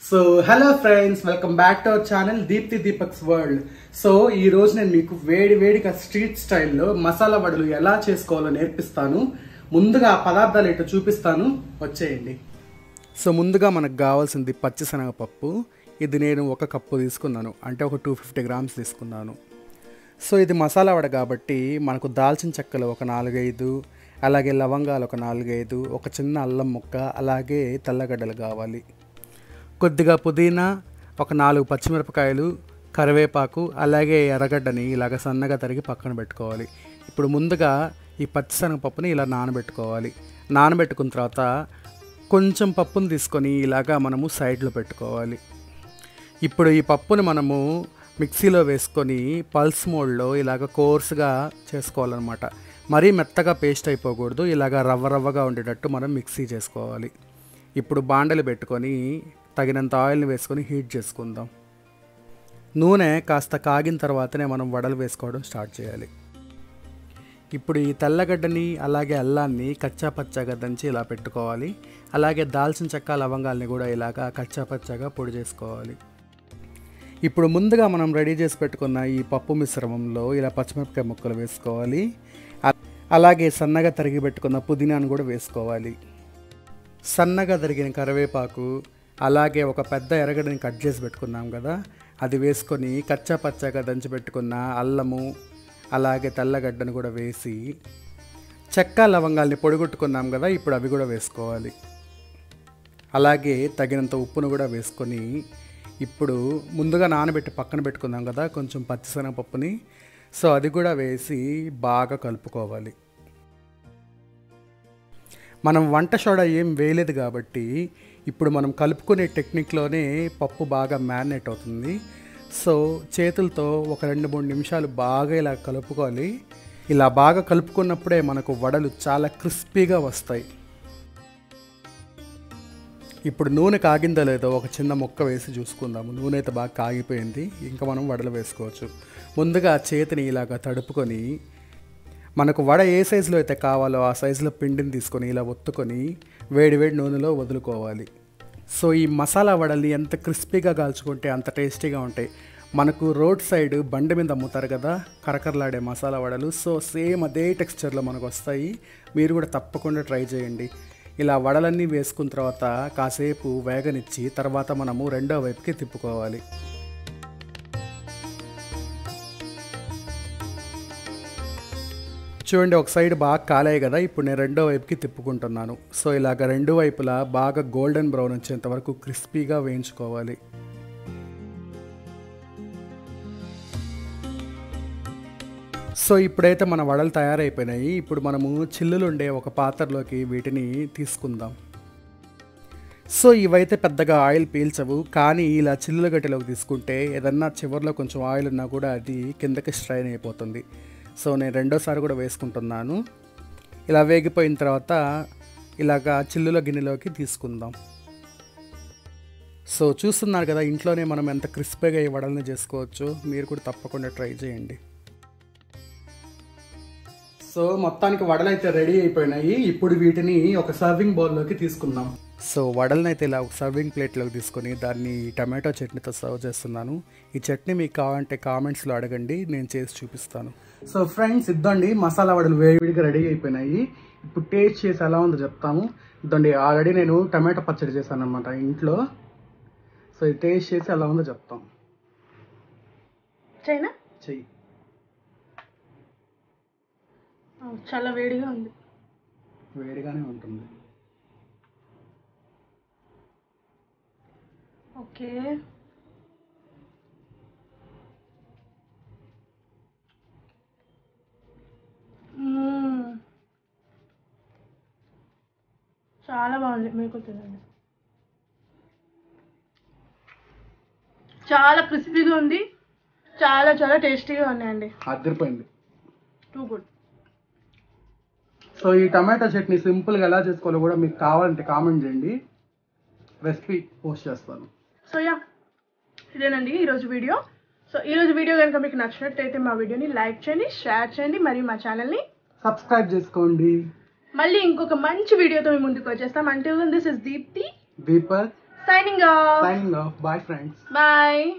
So hello friends, welcome back to our channel Deepti Deepak's world. So ఈ రోజు నేను మీకు వేడిగా స్ట్రీట్ స్టైల్లో మసాలా వడలు ఎలా చేసుకోవాలో నేర్పిస్తాను. ముందుగా ఆ పదార్థాలు ఏంటో చూపిస్తాను, వచ్చేయండి. సో ముందుగా మనకు కావాల్సింది పచ్చిశనగపప్పు. ఇది నేను 1 కప్పు తీసుకున్నాను, అంటే ఒక 250 గ్రామ్స్ తీసుకున్నాను. సో ఇది మసాలా వడ కాబట్టి మనకు దాల్చిన చెక్కలు ఒక 4-5, అలాగే లవంగాలు ఒక 4-5, ఒక చిన్న అల్లం ముక్క, అలాగే తెల్లగడ్డలు కావాలి. కొద్దిగా పుదీనా, ఒక 4 పచ్చిమిరపకాయలు, కరివేపాకు, అలాగే ఎర్రగడ్డని ఇలాగ సన్నగా తరిగి పక్కన పెట్టుకోవాలి. ఇప్పుడు ముందుగా ఈ పచ్చిశనగపప్పుని ఇలా నానబెట్టుకోవాలి. నానబెట్టుకున్న తర్వాత కొంచెం పప్పును తీసుకొని ఇలాగా మనము సైడ్లో పెట్టుకోవాలి. ఇప్పుడు ఈ పప్పుని మనము మిక్సీలో వేసుకొని పల్స్ మోడ్లో ఇలాగ కోర్స్గా చేసుకోవాలన్నమాట. మరీ మెత్తగా పేస్ట్ అయిపోకూడదు, ఇలాగ రవ్వగా ఉండేటట్టు మనం మిక్సీ చేసుకోవాలి. ఇప్పుడు బాండలు పెట్టుకొని తగినంత ఆయిల్ని వేసుకొని హీట్ చేసుకుందాం. నూనె కాస్త కాగిన తర్వాతనే మనం వడలు వేసుకోవడం స్టార్ట్ చేయాలి. ఇప్పుడు ఈ తెల్లగడ్డని అలాగే అల్లాన్ని కచ్చా పచ్చాగా దంచి ఇలా పెట్టుకోవాలి. అలాగే దాల్చిన చెక్క, లవంగాల్ని కూడా ఇలాగా కచ్చా పచ్చాగా పొడి చేసుకోవాలి. ఇప్పుడు ముందుగా మనం రెడీ చేసి పెట్టుకున్న ఈ పప్పు మిశ్రమంలో ఇలా పచ్చిమిరపకాయ ముక్కలు వేసుకోవాలి. అలాగే సన్నగా తరిగి పెట్టుకున్న పుదీనాను కూడా వేసుకోవాలి. సన్నగా తరిగిన కరివేపాకు, అలాగే ఒక పెద్ద ఎర్రగడ్డని కట్ చేసి పెట్టుకున్నాం కదా, అది వేసుకొని కచ్చా పచ్చాగా దంచి పెట్టుకున్న అల్లము, అలాగే తెల్లగడ్డను కూడా వేసి చెక్క లవంగాల్ని పొడిగొట్టుకున్నాం కదా, ఇప్పుడు అవి కూడా వేసుకోవాలి. అలాగే తగినంత ఉప్పును కూడా వేసుకొని ఇప్పుడు ముందుగా నానబెట్టి పక్కన పెట్టుకున్నాం కదా కొంచెం పచ్చిశనగపప్పుని, సో అది కూడా వేసి బాగా కలుపుకోవాలి. మనం వంట సోడా ఏం వేయలేదు కాబట్టి ఇప్పుడు మనం కలుపుకునే టెక్నిక్లోనే పప్పు బాగా మ్యారినేట్ అవుతుంది. సో చేతులతో ఒక 2-3 నిమిషాలు బాగా ఇలా కలుపుకోవాలి. ఇలా బాగా కలుపుకున్నప్పుడే మనకు వడలు చాలా క్రిస్పీగా వస్తాయి. ఇప్పుడు నూనె కాగిందో లేదో ఒక చిన్న ముక్క వేసి చూసుకుందాము. నూనె అయితే బాగా కాగిపోయింది, ఇంకా మనం వడలు వేసుకోవచ్చు. ముందుగా చేతిని ఇలాగ తడుపుకొని మనకు వడ ఏ సైజులో అయితే కావాలో ఆ సైజులో పిండిని తీసుకొని ఇలా ఒత్తుకొని వేడి నూనెలో వదులుకోవాలి. సో ఈ మసాలా వడల్ని ఎంత క్రిస్పీగా కాల్చుకుంటే అంత టేస్టీగా ఉంటాయి. మనకు రోడ్ సైడ్ బండి మీద అమ్ముతారు కదా కరకరలాడే మసాలా వడలు, సో సేమ్ అదే టెక్స్చర్లో మనకు వస్తాయి. మీరు కూడా తప్పకుండా ట్రై చేయండి. ఇలా వడలన్నీ వేసుకున్న తర్వాత కాసేపు వేగనిచ్చి తర్వాత మనము రెండో వైపుకి తిప్పుకోవాలి. చూడండి, ఒక సైడ్ బాగా కాలాయి కదా, ఇప్పుడు నేను రెండో వైపుకి తిప్పుకుంటున్నాను. సో ఇలాగ రెండు వైపులా బాగా గోల్డెన్ బ్రౌన్ వచ్చేంత వరకు క్రిస్పీగా వేయించుకోవాలి. సో ఇప్పుడైతే మన వడలు తయారైపోయినాయి. ఇప్పుడు మనము చిల్లులుండే ఒక పాత్రలోకి వీటిని తీసుకుందాం. సో ఇవైతే పెద్దగా ఆయిల్ పీల్చవు, కానీ ఇలా చిల్లుల గట్టిలోకి తీసుకుంటే ఏదన్నా చివరిలో కొంచెం ఆయిల్ ఉన్నా కూడా అది కిందకి స్ట్రైన్ అయిపోతుంది. సో నేను రెండోసారి కూడా వేసుకుంటున్నాను. ఇలా వేగిపోయిన తర్వాత ఇలాగా చిల్లుల గిన్నెలోకి తీసుకుందాం. సో చూస్తున్నారు కదా, ఇంట్లోనే మనం ఎంత క్రిస్పీగా ఈ వడల్ని చేసుకోవచ్చు. మీరు కూడా తప్పకుండా ట్రై చేయండి. సో మొత్తానికి వడలు అయితే రెడీ అయిపోయినాయి. ఇప్పుడు వీటిని ఒక సర్వింగ్ బౌల్లోకి తీసుకుందాం. సో వడలను అయితే ఇలా ఒక సర్వింగ్ ప్లేట్లోకి తీసుకొని దాన్ని టమాటో చట్నీతో సర్వ్ చేస్తున్నాను. ఈ చట్నీ మీకు కావాలంటే కామెంట్స్లో అడగండి, నేను చేసి చూపిస్తాను. సో ఫ్రెండ్స్, ఇద్దండి మసాలా వడలు వేడిగా రెడీ అయిపోయినాయి. ఇప్పుడు టేస్ట్ చేసి ఎలా ఉందో చెప్తాము. ఇద్దండి, ఆల్రెడీ నేను టమాటో పచ్చడి చేశాను అనమాట ఇంట్లో. సో ఇది టేస్ట్ చేసి ఎలా ఉందో చెప్తాం. చెయ్యి. చాలా వేడిగా ఉంది. వేడిగానే ఉంటుంది. ఓకే, చాలా బాగుంది. మీకు తినండి. చాలా క్రిస్పీగా ఉంది, చాలా టేస్టీగా ఉన్నాయండి. అదిరిపోయింది. Too good. సో ఈ టమాటో చట్నీ సింపుల్గా ఎలా చేసుకోవాలో కూడా మీకు కావాలంటే కామెంట్ చేయండి, రెసిపీ పోస్ట్ చేస్తాను. సో ఇదేనండి ఈరోజు వీడియో. సో ఈరోజు వీడియో కనుక మీకు నచ్చినట్టయితే మా వీడియోని లైక్ చేయండి, షేర్ చేయండి, మరియు మా ఛానల్ని సబ్స్క్రైబ్ చేసుకోండి. మళ్ళీ ఇంకొక మంచి వీడియోతో మీ ముందుకు వచ్చేస్తాం. అంటే this is Deepti Deepak signing off. Signing off. Bye friends. Bye.